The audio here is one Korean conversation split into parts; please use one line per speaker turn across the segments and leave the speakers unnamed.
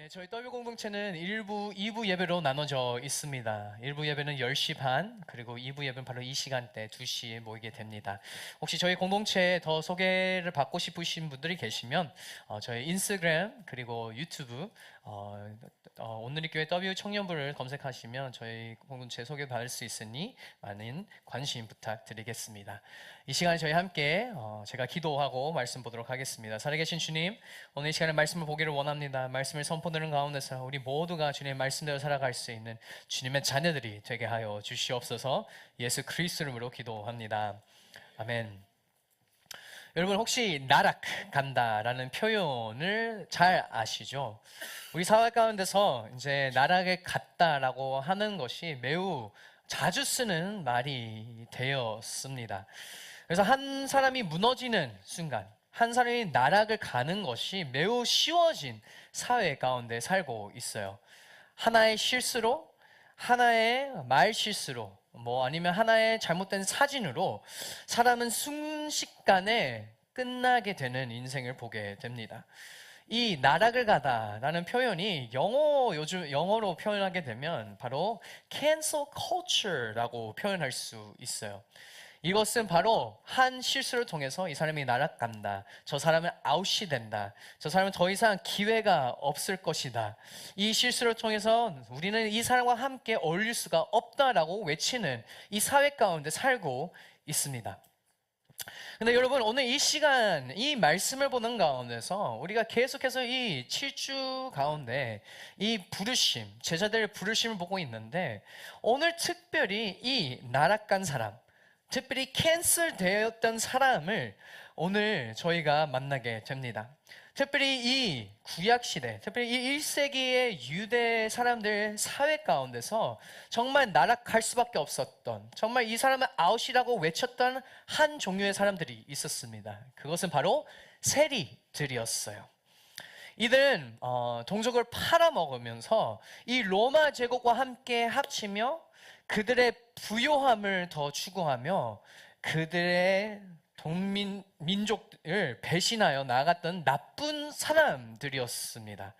네, 저희 더비 공동체는 1부, 2부 예배로 나눠져 있습니다. 1부 예배는 10시 반, 그리고 2부 예배는 바로 이 시간대 2시에 모이게 됩니다. 혹시 저희 공동체에 더 소개를 받고 싶으신 분들이 계시면 저희 인스타그램 그리고 유튜브 오늘의 교회 더비 청년부를 검색하시면 저희 공동체 소개받을 수 있으니 많은 관심 부탁드리겠습니다. 이 시간에 저희 함께 제가 기도하고 말씀 보도록 하겠습니다. 살아계신 주님, 오늘 이 시간에 말씀을 보기를 원합니다. 말씀을 선포드리는 가운데서 우리 모두가 주님의 말씀대로 살아갈 수 있는 주님의 자녀들이 되게 하여 주시옵소서. 예수 그리스도 이름으로 기도합니다. 아멘. 여러분, 혹시 나락간다라는 표현을 잘 아시죠? 우리 사회 가운데서 이제 나락에 갔다라고 하는 것이 매우 자주 쓰는 말이 되었습니다. 그래서 한 사람이 무너지는 순간, 한 사람이 나락을 가는 것이 매우 쉬워진 사회 가운데 살고 있어요. 하나의 실수로, 하나의 말 실수로, 아니면 하나의 잘못된 사진으로 사람은 순식간에 끝나게 되는 인생을 보게 됩니다. 이 나락을 가다라는 표현이 요즘 영어로 표현하게 되면 바로 cancel culture라고 표현할 수 있어요. 이것은 바로 한 실수를 통해서 이 사람이 나락간다, 저 사람은 아웃이 된다, 저 사람은 더 이상 기회가 없을 것이다, 이 실수를 통해서 우리는 이 사람과 함께 어울릴 수가 없다라고 외치는 이 사회 가운데 살고 있습니다. 근데 여러분, 오늘 이 시간 이 말씀을 보는 가운데서 우리가 계속해서 이 7주 가운데 이 부르심, 제자들의 부르심을 보고 있는데, 오늘 특별히 이 나락간 사람, 특별히 캔슬 되었던 사람을 오늘 저희가 만나게 됩니다. 특별히 이 구약시대, 특별히 이 1세기의 유대 사람들 사회 가운데서 정말 나락할 수밖에 없었던, 정말 이 사람은 아웃이라고 외쳤던 한 종류의 사람들이 있었습니다. 그것은 바로 세리들이었어요. 이들은 동족을 팔아먹으면서 이 로마 제국과 함께 합치며 그들의 부요함을 더 추구하며 그들의 민족을 배신하여 나갔던 나쁜 사람들이었습니다.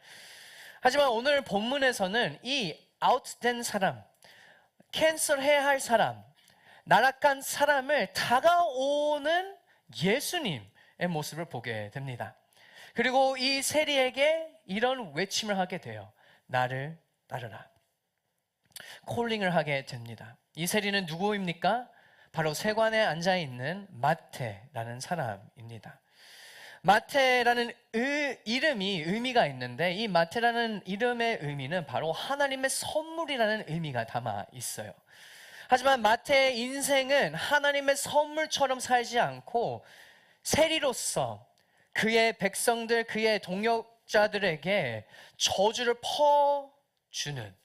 하지만 오늘 본문에서는 이 아웃된 사람, 캔슬해야 할 사람, 나락간 사람을 다가오는 예수님의 모습을 보게 됩니다. 그리고 이 세리에게 이런 외침을 하게 돼요. 나를 따르라. 콜링을 하게 됩니다. 이 세리는 누구입니까? 바로 세관에 앉아있는 마태라는 사람입니다. 마태라는 이름이 의미가 있는데, 이 마태라는 이름의 의미는 바로 하나님의 선물이라는 의미가 담아 있어요. 하지만 마태의 인생은 하나님의 선물처럼 살지 않고 세리로서 그의 백성들, 그의 동역자들에게 저주를 퍼주는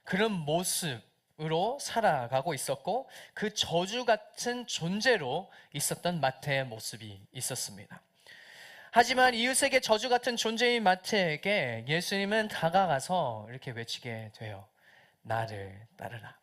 그런 모습으로 살아가고 있었고, 그 저주 같은 존재로 있었던 마태의 모습이 있었습니다. 하지만 이웃에게 저주 같은 존재인 마태에게 예수님은 다가가서 이렇게 외치게 돼요. 나를 따르라.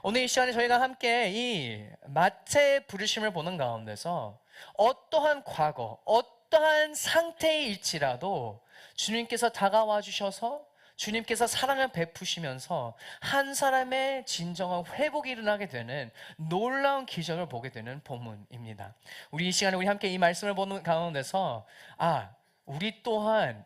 오늘 이 시간에 저희가 함께 이 마태의 부르심을 보는 가운데서 어떠한 과거, 어떠한 상태일지라도 주님께서 다가와 주셔서 주님께서 사랑을 베푸시면서 한 사람의 진정한 회복이 일어나게 되는 놀라운 기적을 보게 되는 본문입니다. 우리 이 시간에 우리 함께 이 말씀을 보는 가운데서 우리 또한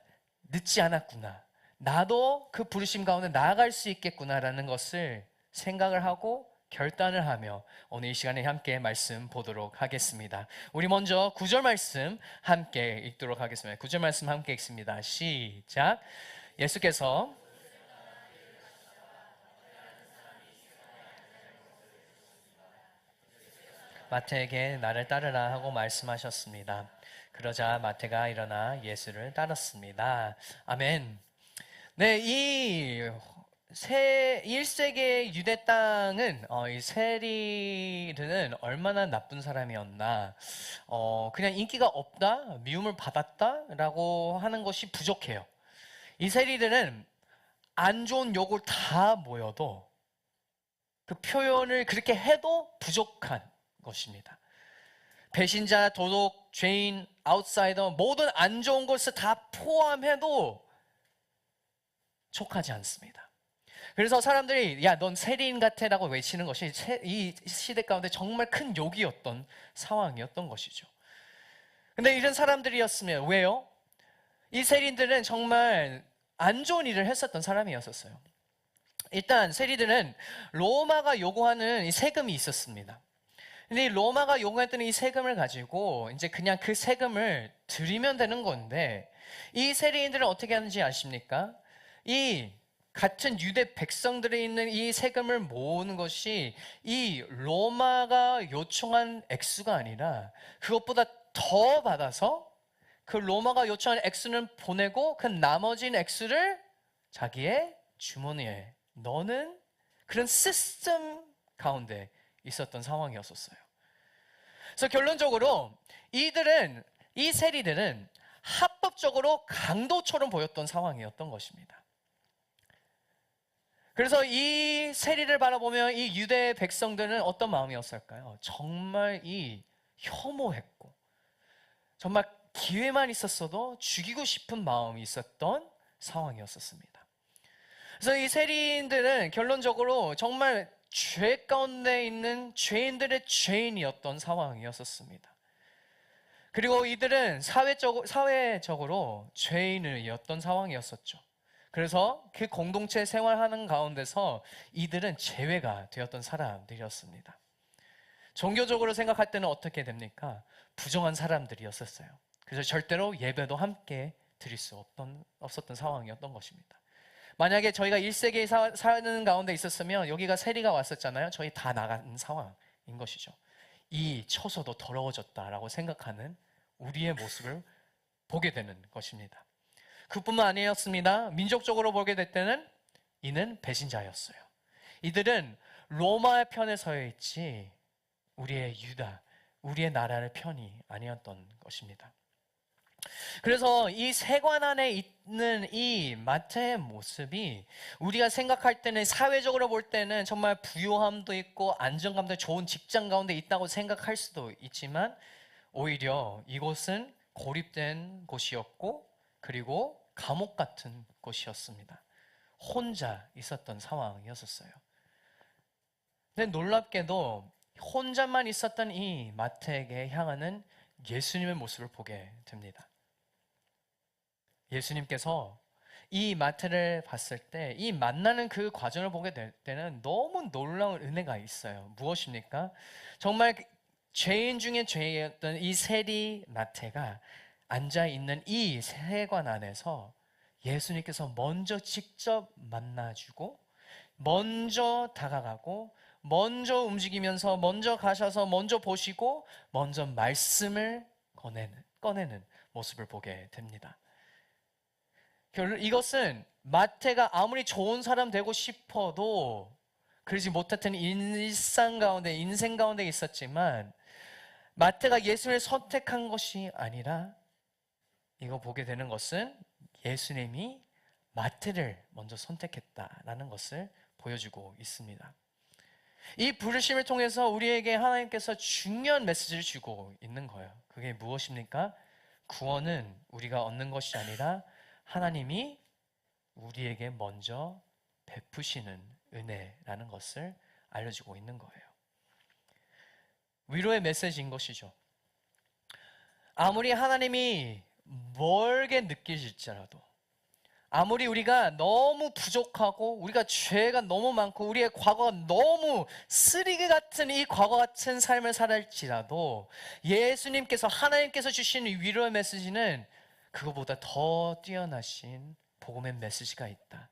늦지 않았구나, 나도 그 부르심 가운데 나아갈 수 있겠구나라는 것을 생각을 하고 결단을 하며 오늘 이 시간에 함께 말씀 보도록 하겠습니다. 우리 먼저 9절 말씀 함께 읽도록 하겠습니다. 9절 말씀 함께 읽습니다. 시작. 예수께서 마태에게 나를 따르라 하고 말씀하셨습니다. 그러자 마태가 일어나 예수를 따랐습니다. 아멘. 네, 이 1세기의 유대 땅은 이 세리는 얼마나 나쁜 사람이었나, 그냥 인기가 없다, 미움을 받았다라고 하는 것이 부족해요. 이 세리들은 안 좋은 욕을 다 모여도 그 표현을 그렇게 해도 부족한 것입니다. 배신자, 도둑, 죄인, 아웃사이더, 모든 안 좋은 것을 다 포함해도 족하지 않습니다. 그래서 사람들이 야, 넌 세리인 같아 라고 외치는 것이 이 시대 가운데 정말 큰 욕이었던 상황이었던 것이죠. 근데 이런 사람들이었으면 왜요? 이 세리들은 정말 안 좋은 일을 했었던 사람이었어요. 일단 세리들은 로마가 요구하는 이 세금이 있었습니다. 근데 이 로마가 요구했던 이 세금을 가지고 이제 그냥 그 세금을 드리면 되는 건데, 이 세리인들은 어떻게 하는지 아십니까? 이 같은 유대 백성들이 있는 이 세금을 모으는 것이 이 로마가 요청한 액수가 아니라 그것보다 더 받아서 그 로마가 요청한 액수는 보내고 그 나머진 액수를 자기의 주머니에 넣는 그런 시스템 가운데 있었던 상황이었었어요. 그래서 결론적으로 이 세리들은 합법적으로 강도처럼 보였던 상황이었던 것입니다. 그래서 이 세리를 바라보면 이 유대 백성들은 어떤 마음이었을까요? 정말 혐오했고 정말 기회만 있었어도 죽이고 싶은 마음이 있었던 상황이었습니다. 그래서 이 세리인들은 결론적으로 정말 죄 가운데 있는 죄인들의 죄인이었던 상황이었습니다. 그리고 이들은 사회적으로 죄인이었던 상황이었었죠. 그래서 그 공동체 생활하는 가운데서 이들은 제외가 되었던 사람들이었습니다. 종교적으로 생각할 때는 어떻게 됩니까? 부정한 사람들이었었어요. 그래서 절대로 예배도 함께 드릴 수 없었던 상황이었던 것입니다. 만약에 저희가 1세기에 사는 가운데 있었으면 여기가 세리가 왔었잖아요. 저희 다 나간 상황인 것이죠. 이 처소도 더러워졌다라고 생각하는 우리의 모습을 보게 되는 것입니다. 그뿐만 아니었습니다. 민족적으로 보게 될 때는 이는 배신자였어요. 이들은 로마의 편에 서 있지 우리의 유다, 우리의 나라의 편이 아니었던 것입니다. 그래서 이 세관 안에 있는 이 마태의 모습이 우리가 생각할 때는 사회적으로 볼 때는 정말 부유함도 있고 안정감도 좋은 직장 가운데 있다고 생각할 수도 있지만 오히려 이곳은 고립된 곳이었고 그리고 감옥 같은 곳이었습니다. 혼자 있었던 상황이었어요. 근데 놀랍게도 혼자만 있었던 이 마태에게 향하는 예수님의 모습을 보게 됩니다. 예수님께서 이 마태를 봤을 때 이 만나는 그 과정을 보게 될 때는 너무 놀라운 은혜가 있어요. 무엇입니까? 정말 죄인 중에 죄였던 이 세리 마태가 앉아있는 이 세관 안에서 예수님께서 먼저 직접 만나주고 먼저 다가가고 먼저 움직이면서 먼저 가셔서 먼저 보시고 먼저 말씀을 꺼내는 모습을 보게 됩니다. 이것은 마태가 아무리 좋은 사람 되고 싶어도 그러지 못했던 인생 가운데 있었지만 마태가 예수를 선택한 것이 아니라 이거 보게 되는 것은 예수님이 마태를 먼저 선택했다라는 것을 보여주고 있습니다. 이 부르심을 통해서 우리에게 하나님께서 중요한 메시지를 주고 있는 거예요. 그게 무엇입니까? 구원은 우리가 얻는 것이 아니라 하나님이 우리에게 먼저 베푸시는 은혜라는 것을 알려주고 있는 거예요. 위로의 메시지인 것이죠. 아무리 하나님이 멀게 느껴질지라도 아무리 우리가 너무 부족하고 우리가 죄가 너무 많고 우리의 과거가 너무 쓰레기 같은 이 과거 같은 삶을 살았지라도 예수님께서 하나님께서 주시는 위로의 메시지는 그거보다 더 뛰어나신 복음의 메시지가 있다.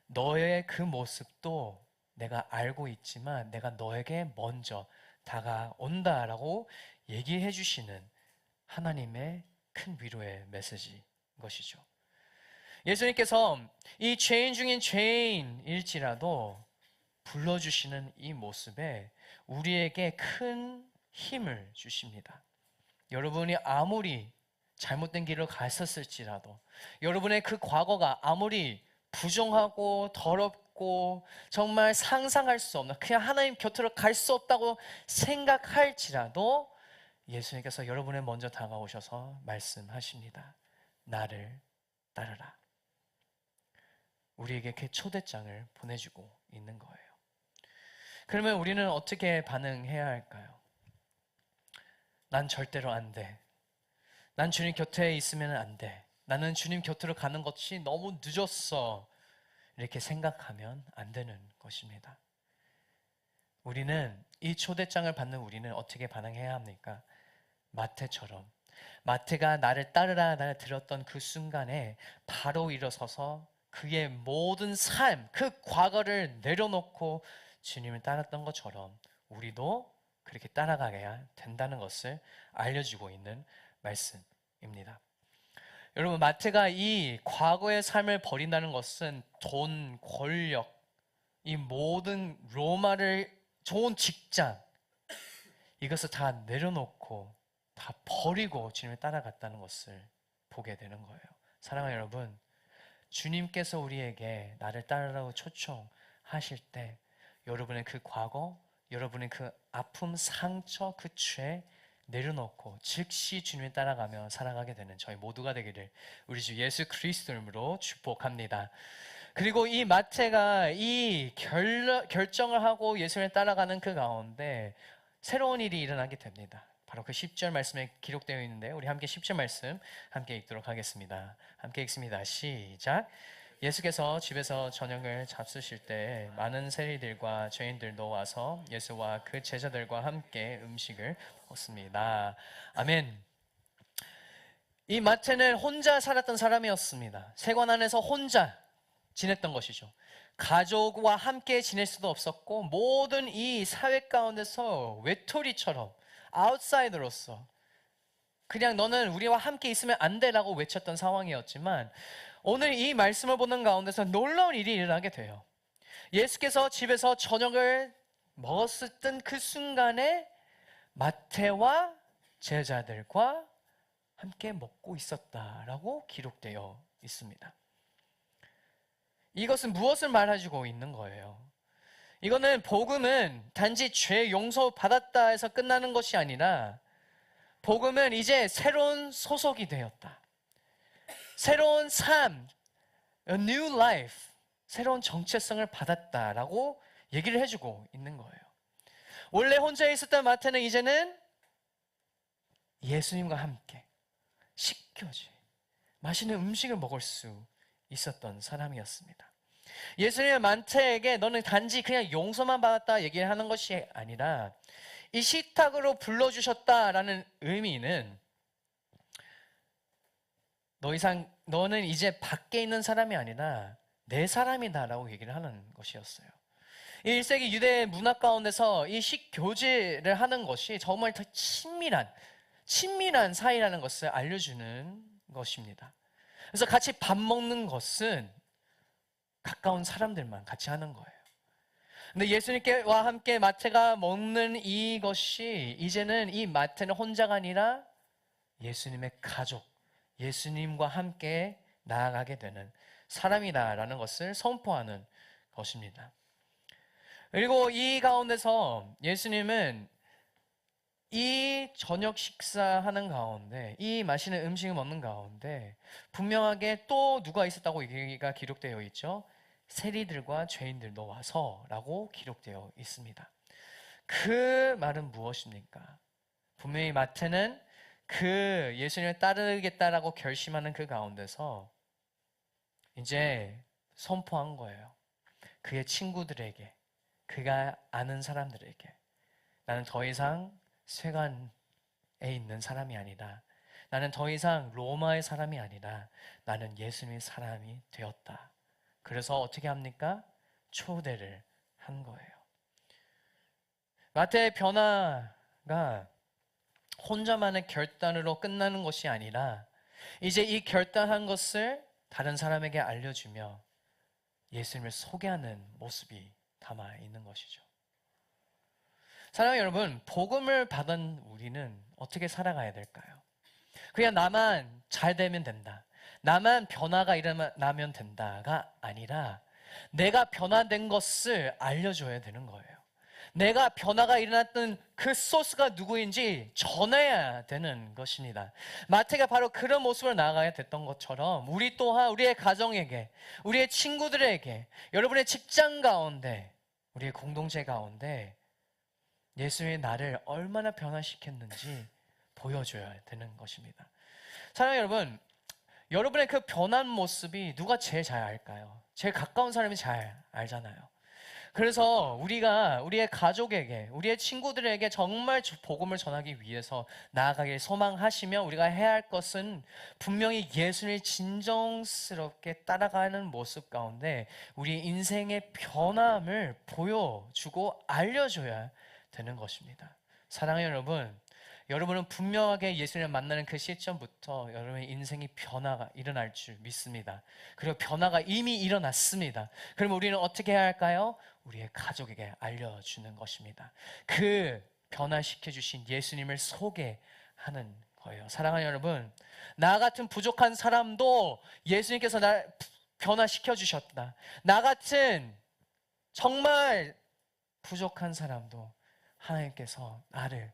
너의 그 모습도 내가 알고 있지만 내가 너에게 먼저 다가온다라고 얘기해 주시는 하나님의 큰 위로의 메시지인 것이죠. 예수님께서 이 죄인 중인 죄인일지라도 불러주시는 이 모습에 우리에게 큰 힘을 주십니다. 여러분이 아무리 잘못된 길을 갔었을지라도 여러분의 그 과거가 아무리 부정하고 더럽고 정말 상상할 수 없는 그냥 하나님 곁으로 갈 수 없다고 생각할지라도 예수님께서 여러분에 먼저 다가오셔서 말씀하십니다. 나를 따르라. 우리에게 그 초대장을 보내주고 있는 거예요. 그러면 우리는 어떻게 반응해야 할까요? 난 절대로 안 돼. 난 주님 곁에 있으면 안 돼. 나는 주님 곁으로 가는 것이 너무 늦었어. 이렇게 생각하면 안 되는 것입니다. 우리는 이 초대장을 받는 우리는 어떻게 반응해야 합니까? 마태처럼 마태가 나를 따르라 나를 들었던 그 순간에 바로 일어서서 그의 모든 삶, 그 과거를 내려놓고 주님을 따랐던 것처럼 우리도 그렇게 따라가야 된다는 것을 알려주고 있는 말씀입니다. 여러분, 마태가 이 과거의 삶을 버린다는 것은 돈, 권력, 이 모든 로마를 좋은 직장, 이것을 다 내려놓고 다 버리고 주님을 따라갔다는 것을 보게 되는 거예요. 사랑하는 여러분, 주님께서 우리에게 나를 따르라고 초청하실 때 여러분의 그 과거, 여러분의 그 아픔, 상처, 그 죄 내려놓고 즉시 주님을 따라가며 살아가게 되는 저희 모두가 되기를 우리 주 예수 그리스도 이름으로 축복합니다. 그리고 이 마태가 이 결정을 하고 예수님을 따라가는 그 가운데 새로운 일이 일어나게 됩니다. 바로 그 10절 말씀에 기록되어 있는데 우리 함께 10절 말씀 함께 읽도록 하겠습니다. 함께 읽습니다. 시작. 예수께서 집에서 저녁을 잡수실 때 많은 세리들과 죄인들도 와서 예수와 그 제자들과 함께 음식을 먹습니다. 아멘. 이 마태는 혼자 살았던 사람이었습니다. 세관 안에서 혼자 지냈던 것이죠. 가족과 함께 지낼 수도 없었고 모든 이 사회 가운데서 외톨이처럼 아웃사이더로서 그냥 너는 우리와 함께 있으면 안 돼라고 외쳤던 상황이었지만 오늘 이 말씀을 보는 가운데서 놀라운 일이 일어나게 돼요. 예수께서 집에서 저녁을 먹었을 그 순간에 마태와 제자들과 함께 먹고 있었다라고 기록되어 있습니다. 이것은 무엇을 말해주고 있는 거예요? 이거는 복음은 단지 죄 용서 받았다 해서 끝나는 것이 아니라 복음은 이제 새로운 소속이 되었다. 새로운 삶, a new life, 새로운 정체성을 받았다라고 얘기를 해주고 있는 거예요. 원래 혼자 있었던 마태는 이제는 예수님과 함께 식교지, 맛있는 음식을 먹을 수 있었던 사람이었습니다. 예수님은 마태에게 너는 단지 그냥 용서만 받았다 얘기를 하는 것이 아니라 이 식탁으로 불러주셨다라는 의미는 너는 이제 밖에 있는 사람이 아니라 내 사람이다라고 얘기를 하는 것이었어요. 1세기 유대 문화 가운데서 이 식교제를 하는 것이 정말 더 친밀한 사이라는 것을 알려주는 것입니다. 그래서 같이 밥 먹는 것은 가까운 사람들만 같이 하는 거예요. 근데 예수님께와 함께 마태가 먹는 이것이 이제는 이 마태는 혼자가 아니라 예수님의 가족, 예수님과 함께 나아가게 되는 사람이다라는 것을 선포하는 것입니다. 그리고 이 가운데서 예수님은 이 저녁 식사하는 가운데, 이 맛있는 음식을 먹는 가운데 분명하게 또 누가 있었다고 얘기가 기록되어 있죠. 세리들과 죄인들도 와서 라고 기록되어 있습니다. 그 말은 무엇입니까? 분명히 마태는 그 예수님을 따르겠다라고 결심하는 그 가운데서 이제 선포한 거예요. 그의 친구들에게, 그가 아는 사람들에게 나는 더 이상 세관에 있는 사람이 아니다. 나는 더 이상 로마의 사람이 아니라 나는 예수님의 사람이 되었다. 그래서 어떻게 합니까? 초대를 한 거예요. 마태의 변화가 혼자만의 결단으로 끝나는 것이 아니라 이제 이 결단한 것을 다른 사람에게 알려주며 예수님을 소개하는 모습이 담아 있는 것이죠. 사랑하는 여러분, 복음을 받은 우리는 어떻게 살아가야 될까요? 그냥 나만 잘 되면 된다, 나만 변화가 일어나면 된다가 아니라 내가 변화된 것을 알려줘야 되는 거예요. 내가 변화가 일어났던 그 소스가 누구인지 전해야 되는 것입니다. 마태가 바로 그런 모습으로 나아가야 됐던 것처럼 우리 또한 우리의 가정에게, 우리의 친구들에게, 여러분의 직장 가운데, 우리의 공동체 가운데 예수의 나를 얼마나 변화시켰는지 보여줘야 되는 것입니다. 사랑하는 여러분, 여러분의 그 변한 모습이 누가 제일 잘 알까요? 제일 가까운 사람이 잘 알잖아요. 그래서 우리가 우리의 가족에게, 우리의 친구들에게 정말 복음을 전하기 위해서 나아가길 소망하시며 우리가 해야 할 것은 분명히 예수를 진정스럽게 따라가는 모습 가운데 우리 인생의 변함을 보여주고 알려줘야 되는 것입니다. 사랑하는 여러분, 여러분은 분명하게 예수님을 만나는 그 시점부터 여러분의 인생이 변화가 일어날 줄 믿습니다. 그리고 변화가 이미 일어났습니다. 그럼 우리는 어떻게 해야 할까요? 우리의 가족에게 알려주는 것입니다. 그 변화시켜 주신 예수님을 소개하는 거예요. 사랑하는 여러분, 나 같은 부족한 사람도 예수님께서 날 변화시켜 주셨다. 나 같은 정말 부족한 사람도 하나님께서 나를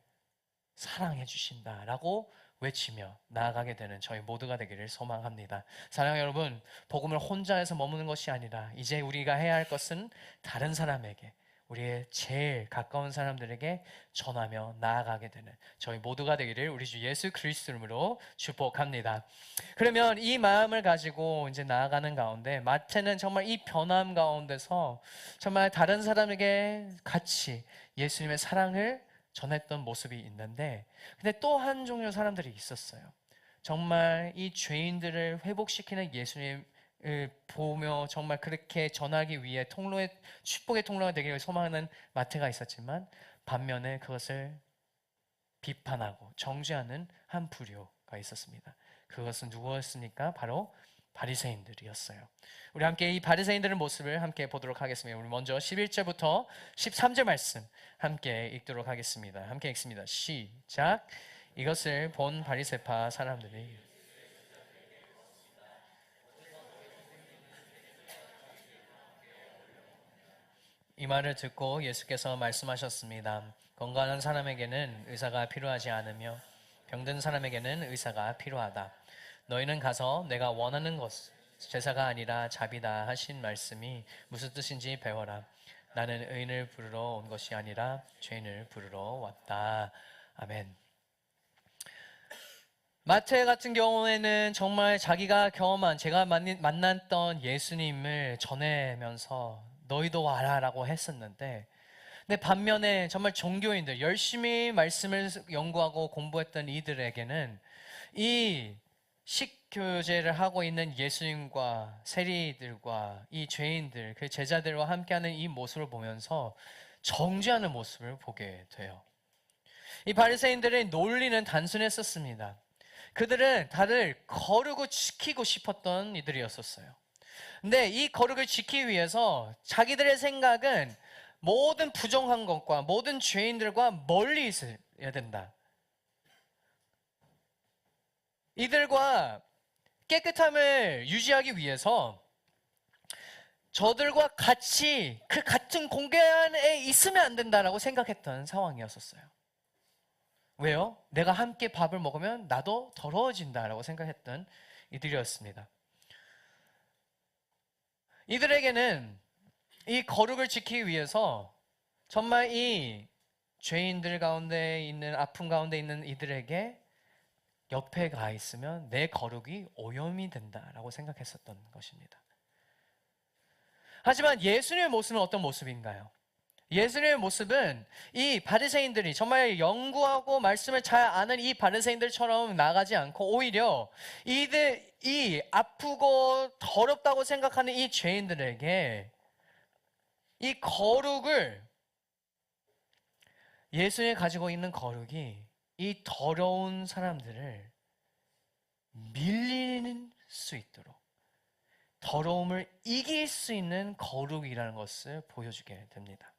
사랑해 주신다라고 외치며 나아가게 되는 저희 모두가 되기를 소망합니다. 사랑하는 여러분, 복음을 혼자서 머무는 것이 아니라 이제 우리가 해야 할 것은 다른 사람에게, 우리의 제일 가까운 사람들에게 전하며 나아가게 되는 저희 모두가 되기를 우리 주 예수 그리스도 이름으로 축복합니다. 그러면 이 마음을 가지고 이제 나아가는 가운데 마태는 정말 이 변함 가운데서 정말 다른 사람에게 같이 예수님의 사랑을 전했던 모습이 있는데, 근데 또 한 종류 사람들이 있었어요. 정말 이 죄인들을 회복시키는 예수님을 보며 정말 그렇게 전하기 위해 축복의 통로가 되기를 소망하는 마태가 있었지만, 반면에 그것을 비판하고 정죄하는 한 부류가 있었습니다. 그것은 누구였습니까? 바로 바리새인들이었어요. 우리 함께 이 바리새인들의 모습을 함께 보도록 하겠습니다. 우리 먼저 11절부터 13절 말씀 함께 읽도록 하겠습니다. 함께 읽습니다. 시작. 이것을 본 바리새파 사람들이 이 말을 듣고 예수께서 말씀하셨습니다. 건강한 사람에게는 의사가 필요하지 않으며 병든 사람에게는 의사가 필요하다. 너희는 가서 내가 원하는 것 제사가 아니라 자비다 하신 말씀이 무슨 뜻인지 배워라. 나는 의인을 부르러 온 것이 아니라 죄인을 부르러 왔다. 아멘. 마태 같은 경우에는 정말 자기가 경험한, 제가 만났던 예수님을 전해면서 너희도 와라 라고 했었는데, 근데 반면에 정말 종교인들, 열심히 말씀을 연구하고 공부했던 이들에게는 이 식교제를 하고 있는 예수님과 세리들과 이 죄인들, 그 제자들과 함께하는 이 모습을 보면서 정죄하는 모습을 보게 돼요. 이 바리새인들의 논리는 단순했었습니다. 그들은 다들 거룩을 지키고 싶었던 이들이었었어요. 근데 이 거룩을 지키기 위해서 자기들의 생각은 모든 부정한 것과 모든 죄인들과 멀리 있어야 된다. 이들과 깨끗함을 유지하기 위해서 저들과 같이 그 같은 공간 안에 있으면 안 된다라고 생각했던 상황이었었어요. 왜요? 내가 함께 밥을 먹으면 나도 더러워진다라고 생각했던 이들이었습니다. 이들에게는 이 거룩을 지키기 위해서 정말 이 죄인들 가운데 있는, 아픔 가운데 있는 이들에게 옆에 가 있으면 내 거룩이 오염이 된다라고 생각했었던 것입니다. 하지만 예수님의 모습은 어떤 모습인가요? 예수님의 모습은 이 바리새인들이 정말 연구하고 말씀을 잘 아는 이 바리새인들처럼 나가지 않고 오히려 이 아프고 더럽다고 생각하는 이 죄인들에게 이 거룩을, 예수님이 가지고 있는 거룩이 이 더러운 사람들을 밀릴 수 있도록, 더러움을 이길 수 있는 거룩이라는 것을 보여주게 됩니다.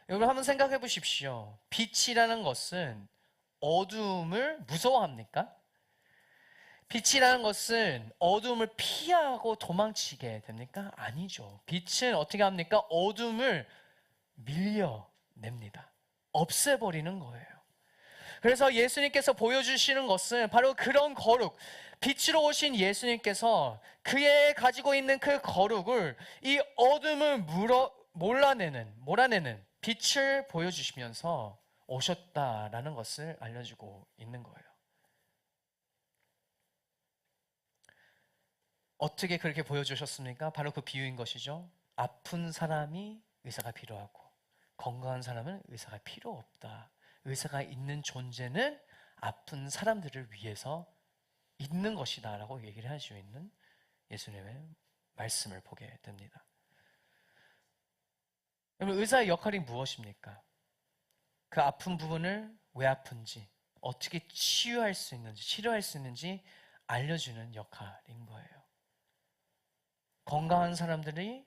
여러분 한번 생각해 보십시오. 빛이라는 것은 어두움을 무서워합니까? 빛이라는 것은 어두움을 피하고 도망치게 됩니까? 아니죠. 빛은 어떻게 합니까? 어두움을 밀려 냅니다. 없애버리는 거예요. 그래서 예수님께서 보여주시는 것은 바로 그런 거룩, 빛으로 오신 예수님께서 그의 가지고 있는 그 거룩을 이 어둠을 몰아내는 빛을 보여주시면서 오셨다라는 것을 알려주고 있는 거예요. 어떻게 그렇게 보여주셨습니까? 바로 그 비유인 것이죠. 아픈 사람이 의사가 필요하고 건강한 사람은 의사가 필요 없다. 의사가 있는 존재는 아픈 사람들을 위해서 있는 것이다 라고 얘기를 하시고 있는 예수님의 말씀을 보게 됩니다. 여러분, 의사의 역할이 무엇입니까? 그 아픈 부분을 왜 아픈지, 어떻게 치유할 수 있는지, 치료할 수 있는지 알려주는 역할인 거예요. 건강한 사람들이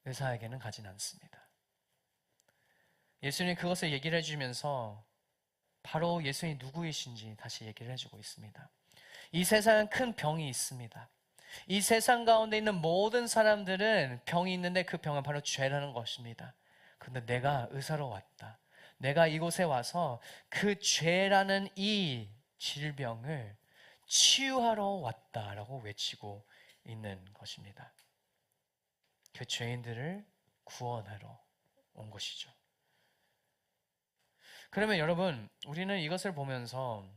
의사에게는 가진 않습니다. 예수님이 그것을 얘기를 해주면서 바로 예수님이 누구이신지 다시 얘기를 해주고 있습니다. 이 세상은 큰 병이 있습니다. 이 세상 가운데 있는 모든 사람들은 병이 있는데 그 병은 바로 죄라는 것입니다. 그런데 내가 의사로 왔다. 내가 이곳에 와서 그 죄라는 이 질병을 치유하러 왔다라고 외치고 있는 것입니다. 그 죄인들을 구원하러 온 것이죠. 그러면 여러분, 우리는 이것을 보면서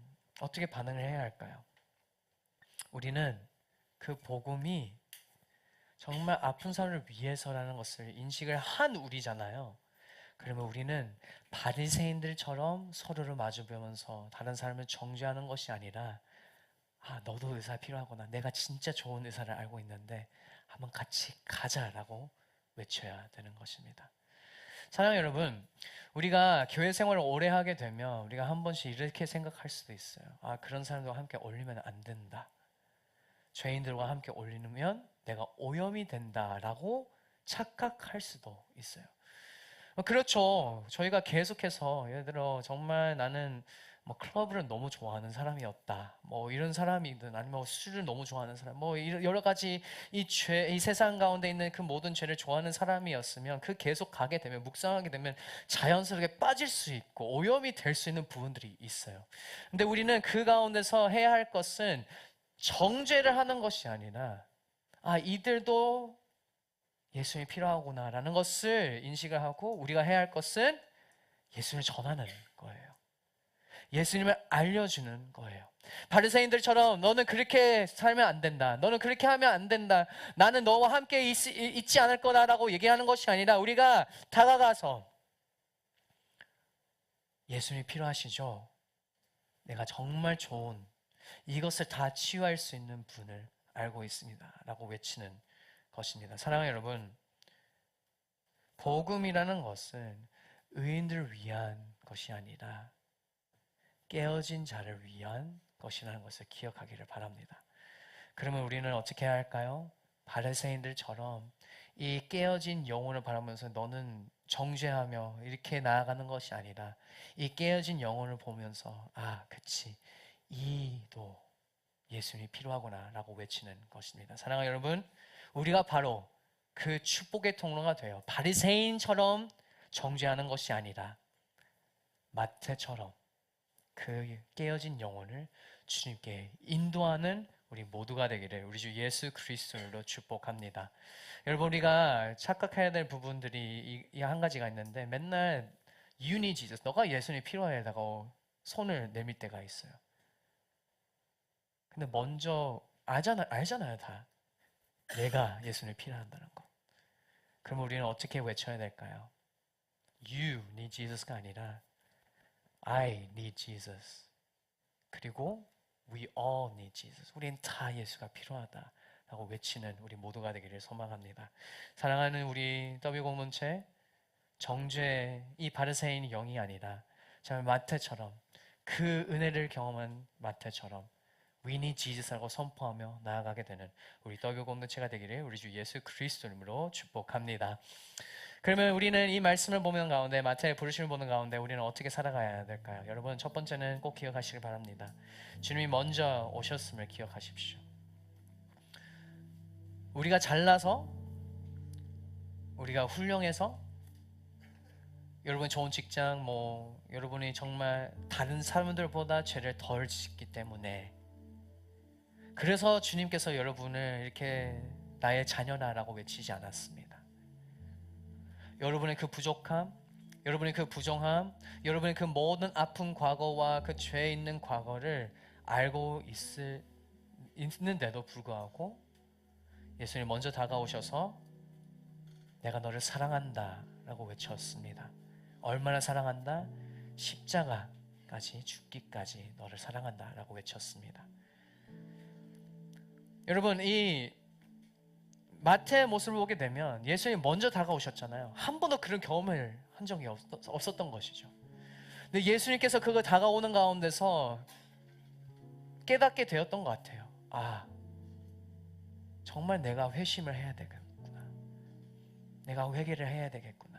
어떻게 반응을 해야 할까요? 우리는 그 복음이 정말 아픈 사람을 위해서라는 것을 인식을 한 우리잖아요. 그러면 우리는 바리새인들처럼 서로를 마주보면서 다른 사람을 정죄하는 것이 아니라, 아, 너도 의사 필요하구나. 내가 진짜 좋은 의사를 알고 있는데 한번 같이 가자라고 외쳐야 되는 것입니다. 사랑하는 여러분, 우리가 교회 생활을 오래 하게 되면 우리가 한 번씩 이렇게 생각할 수도 있어요. 아, 그런 사람들과 함께 어울리면 안 된다. 죄인들과 함께 어울리면 내가 오염이 된다라고 착각할 수도 있어요. 그렇죠. 저희가 계속해서 예를 들어 정말 나는 뭐 클럽을 너무 좋아하는 사람이었다. 뭐 이런 사람이든 아니면 술을 너무 좋아하는 사람, 뭐 여러 가지 이 세상 가운데 있는 그 모든 죄를 좋아하는 사람이었으면 그 계속 가게 되면 묵상하게 되면 자연스럽게 빠질 수 있고 오염이 될 수 있는 부분들이 있어요. 근데 우리는 그 가운데서 해야 할 것은 정죄를 하는 것이 아니라, 아, 이들도 예수님이 필요하구나라는 것을 인식을 하고 우리가 해야 할 것은 예수님을 전하는 거예요. 예수님을 알려주는 거예요. 바리새인들처럼 너는 그렇게 살면 안 된다. 너는 그렇게 하면 안 된다. 나는 너와 함께 있지 않을 거다라고 얘기하는 것이 아니라 우리가 다가가서 예수님이 필요하시죠? 내가 정말 좋은 이것을 다 치유할 수 있는 분을 알고 있습니다 라고 외치는 것입니다. 사랑하는 여러분, 복음이라는 것은 의인들을 위한 것이 아니라 깨어진 자를 위한 것이라는 것을 기억하기를 바랍니다. 그러면 우리는 어떻게 해야 할까요? 바리새인들처럼 이 깨어진 영혼을 바라보면서 너는 정죄하며 이렇게 나아가는 것이 아니라 이 깨어진 영혼을 보면서, 아, 그치, 이도 예수님이 필요하구나 라고 외치는 것입니다. 사랑하는 여러분, 우리가 바로 그 축복의 통로가 돼요. 바리새인처럼 정죄하는 것이 아니라 마태처럼 그 깨어진 영혼을 주님께 인도하는 우리 모두가 되기를 우리 주 예수 그리스도로 축복합니다. 여러분, 우리가 착각해야 될 부분들이 이 한 가지가 있는데, 맨날 You need Jesus, 너가 예수님이 필요하다고 손을 내밀 때가 있어요. 근데 먼저 알잖아요 다. 내가 예수님이 필요한다는 거. 그럼 우리는 어떻게 외쳐야 될까요? You need Jesus가 아니라 I need Jesus. 그리고 We all need Jesus. 우린 다 예수가 필요하다 라고 외치는 우리 모두가 되기를 소망합니다. 사랑하는 우리 W 공동체, 정죄 이 바리새인이 영이 아니라 정말 마태처럼 그 은혜를 경험한 마태처럼 We need Jesus라고 선포하며 나아가게 되는 우리 W 공동체가 되기를 우리 주 예수 그리스도 이름으로 축복합니다. 그러면 우리는 이 말씀을 보는 가운데, 마태의 부르심을 보는 가운데 우리는 어떻게 살아가야 될까요? 여러분, 첫 번째는 꼭 기억하시길 바랍니다. 주님이 먼저 오셨음을 기억하십시오. 우리가 잘나서, 우리가 훌륭해서, 여러분 좋은 직장, 뭐 여러분이 정말 다른 사람들보다 죄를 덜 짓기 때문에, 그래서 주님께서 여러분을 이렇게 나의 자녀라고 외치지 않았습니다. 여러분의 그 부족함, 여러분의 그 부정함, 여러분의 그 모든 아픈 과거와 그 죄 있는 과거를 알고 있는데도 불구하고 예수님 먼저 다가오셔서 내가 너를 사랑한다 라고 외쳤습니다. 얼마나 사랑한다? 십자가까지, 죽기까지 너를 사랑한다 라고 외쳤습니다. 여러분, 이 마태의 모습을 보게 되면 예수님이 먼저 다가오셨잖아요. 한 번도 그런 경험을 한 적이 없었던 것이죠. 근데 예수님께서 그거 다가오는 가운데서 깨닫게 되었던 것 같아요. 아, 정말 내가 회심을 해야 되겠구나. 내가 회개를 해야 되겠구나.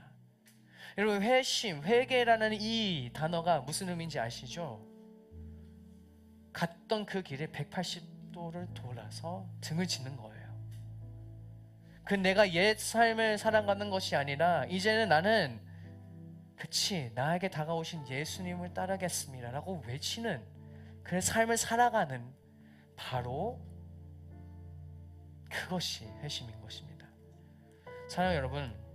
여러분, 회심, 회개라는 이 단어가 무슨 의미인지 아시죠? 갔던 그 길에 180도를 돌아서 등을 짓는 거예요. 그 내가 옛 삶을 살아가는 것이 아니라 이제는 나는 그치, 나에게 다가오신 예수님을 따르겠습니다 라고 외치는 그 삶을 살아가는, 바로 그것이 회심인 것입니다. 사랑하는 여러분,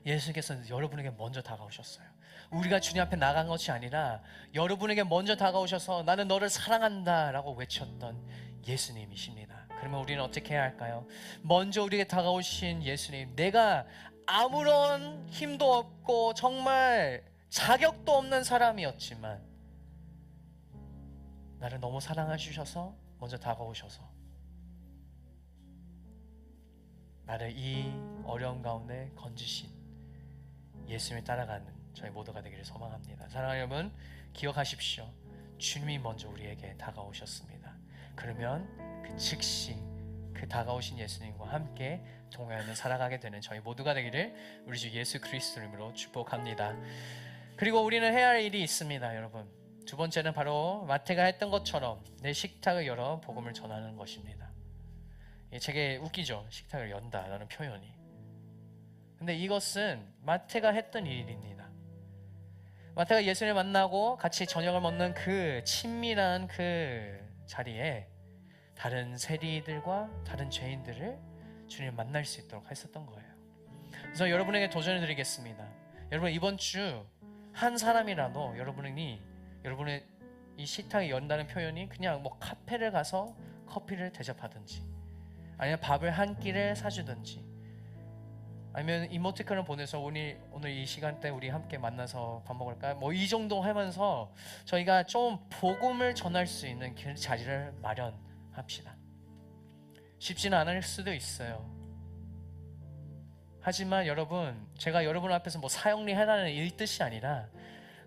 예수께서 여러분에게 먼저 다가오셨어요. 우리가 주님 앞에 나간 것이 아니라 여러분에게 먼저 다가오셔서 나는 너를 사랑한다 라고 외쳤던 예수님이십니다. 그러면 우리는 어떻게 해야 할까요? 먼저 우리에게 다가오신 예수님, 내가 아무런 힘도 없고 정말 자격도 없는 사람이었지만 나를 너무 사랑해 주셔서 먼저 다가오셔서 나를 이 어려운 가운데 건지신 예수님을 따라가는 저희 모두가 되기를 소망합니다. 사랑하는 여러분, 기억하십시오. 주님이 먼저 우리에게 다가오셨습니다. 그러면 그 즉시 그 다가오신 예수님과 함께 동행하며 살아가게 되는 저희 모두가 되기를 우리 주 예수 그리스도 이름으로 축복합니다. 그리고 우리는 해야 할 일이 있습니다. 여러분, 두 번째는 바로 마태가 했던 것처럼 내 식탁을 열어 복음을 전하는 것입니다. 이 책에 웃기죠? 식탁을 연다라는 표현이. 근데 이것은 마태가 했던 일입니다. 마태가 예수님을 만나고 같이 저녁을 먹는 그 친밀한 그 자리에 다른 세리들과 다른 죄인들을 주님 만날 수 있도록 했었던 거예요. 그래서 여러분에게 도전을 드리겠습니다. 여러분, 이번 주 한 사람이라도 여러분의 이 식탁이 연다는 표현이 그냥 뭐 카페를 가서 커피를 대접하든지, 아니면 밥을 한 끼를 사주든지, 아니면 이모티콘을 보내서 오늘 이 시간대 우리 함께 만나서 밥 먹을까? 뭐 이 정도 하면서 저희가 좀 복음을 전할 수 있는 그 자리를 마련합시다. 쉽지는 않을 수도 있어요. 하지만 여러분, 제가 여러분 앞에서 뭐 사형리 해라는 이 뜻이 아니라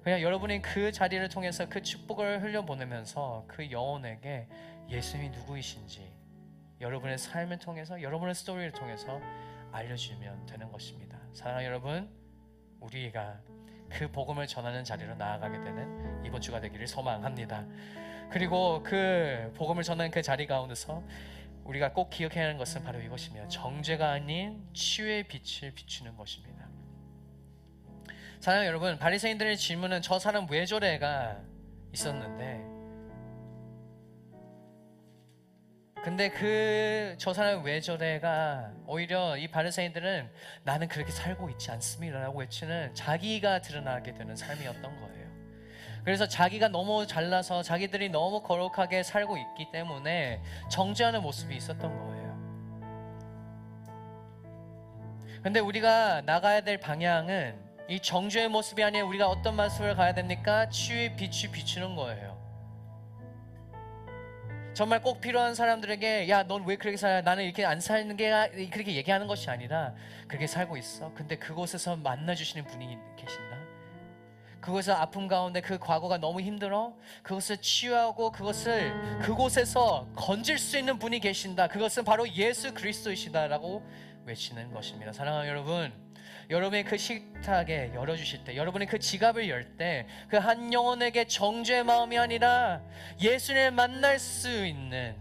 그냥 여러분이 그 자리를 통해서 그 축복을 흘려보내면서 그 영혼에게 예수님이 누구이신지 여러분의 삶을 통해서, 여러분의 스토리를 통해서 알려주면 되는 것입니다. 사랑하는 여러분, 우리가 그 복음을 전하는 자리로 나아가게 되는 이번 주가 되기를 소망합니다. 그리고 그 복음을 전하는 그 자리 가운데서 우리가 꼭 기억해야 하는 것은 바로 이것이며, 정죄가 아닌 치유의 빛을 비추는 것입니다. 사랑하는 여러분, 바리새인들의 질문은 저 사람 왜 저래가 있었는데, 근데 저 사람 왜 저래가 오히려 이 바리새인들은 나는 그렇게 살고 있지 않습니다 라고 외치는 자기가 드러나게 되는 삶이었던 거예요. 그래서 자기가 너무 잘나서 자기들이 너무 거룩하게 살고 있기 때문에 정죄하는 모습이 있었던 거예요. 근데 우리가 나가야 될 방향은 이 정죄의 모습이 아니라 우리가 어떤 모습을 가야 됩니까? 치유의 빛이 비추는 거예요. 정말 꼭 필요한 사람들에게 야, 넌 왜 그렇게 살아? 나는 이렇게 안 사는 게, 그렇게 얘기하는 것이 아니라 그렇게 살고 있어. 근데 그곳에서 만나주시는 분이 계신다. 그곳에서 아픔 가운데 그 과거가 너무 힘들어. 그것을 치유하고 그곳에서 건질 수 있는 분이 계신다. 그것은 바로 예수 그리스도이시다라고 외치는 것입니다. 사랑하는 여러분, 여러분이 그 식탁에 열어주실 때, 여러분이 그 지갑을 열 때 그 한 영혼에게 정죄의 마음이 아니라 예수님을 만날 수 있는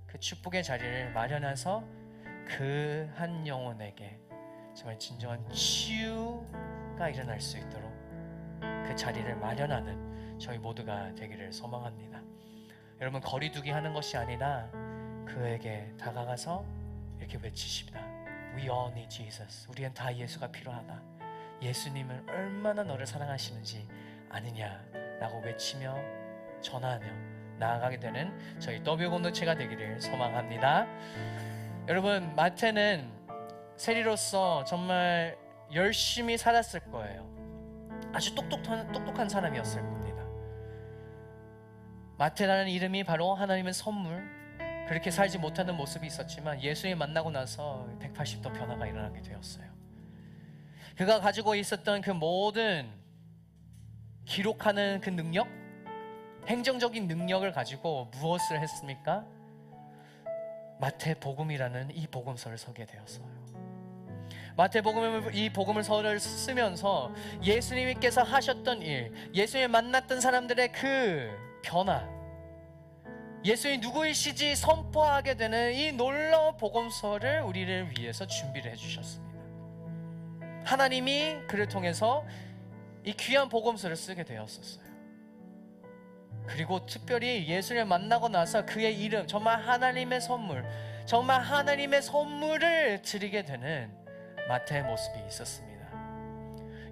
그 축복의 자리를 마련해서 그 한 영혼에게 정말 진정한 치유, 역사가 일어날 수 있도록 그 자리를 마련하는 저희 모두가 되기를 소망합니다. 여러분, 거리두기 하는 것이 아니라 그에게 다가가서 이렇게 외치십니다. We all need Jesus. 우리는 다 예수가 필요하다. 예수님은 얼마나 너를 사랑하시는지 아느냐라고 외치며 전하며 나아가게 되는 저희 더뷰 공동체가 되기를 소망합니다. 여러분, 마태는 세리로서 정말 열심히 살았을 거예요. 아주 똑똑한 사람이었을 겁니다. 마태라는 이름이 바로 하나님의 선물, 그렇게 살지 못하는 모습이 있었지만 예수님 만나고 나서 180도 변화가 일어나게 되었어요. 그가 가지고 있었던 그 모든 기록하는 그 능력, 행정적인 능력을 가지고 무엇을 했습니까? 마태복음이라는 이 복음서를 쓰게 되었어요. 마태복음 이 복음서를 쓰면서 예수님께서 하셨던 일, 예수님 만났던 사람들의 그 변화, 예수님이 누구이시지 선포하게 되는 이 놀라운 복음서를 우리를 위해서 준비를 해주셨습니다. 하나님이 그를 통해서 이 귀한 복음서를 쓰게 되었었어요. 그리고 특별히 예수님을 만나고 나서 그의 이름, 정말 하나님의 선물, 정말 하나님의 선물을 드리게 되는 마태의 모습이 있었습니다.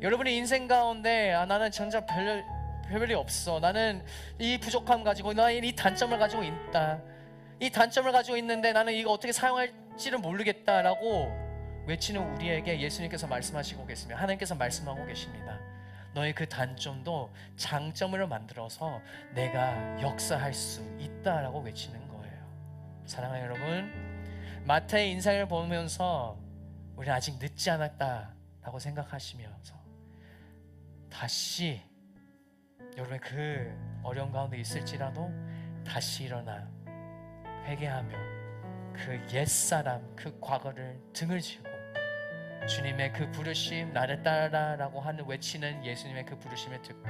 여러분의 인생 가운데 나는 진짜 별일이 없어, 나는 이 부족함 가지고, 나는 이 단점을 가지고 있다, 이 단점을 가지고 있는데 나는 이거 어떻게 사용할지를 모르겠다라고 외치는 우리에게 예수님께서 말씀하시고 계시며 하나님께서 말씀하고 계십니다. 너의 그 단점도 장점으로 만들어서 내가 역사할 수 있다라고 외치는 거예요. 사랑하는 여러분, 마태의 인생을 보면서 우리는 아직 늦지 않았다라고 생각하시면서 다시 여러분의 그 어려운 가운데 있을지라도 다시 일어나 회개하며 그 옛사람, 그 과거를 등을 지고 주님의 그 부르심, 나를 따라라고 하는 외치는 예수님의 그 부르심을 듣고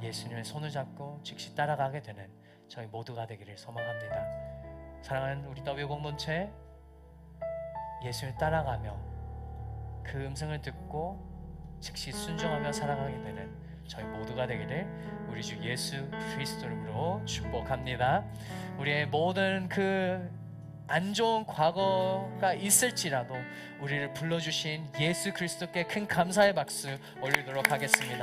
예수님의 손을 잡고 즉시 따라가게 되는 저희 모두가 되기를 소망합니다. 사랑하는 우리 더뷰 공동체, 예수님을 따라가며 그 음성을 듣고 즉시 순종하며 살아가게 되는 저희 모두가 되기를 우리 주 예수 그리스도 이름으로 축복합니다. 우리의 모든 그 안 좋은 과거가 있을지라도 우리를 불러주신 예수 그리스도께 큰 감사의 박수 올리도록 하겠습니다.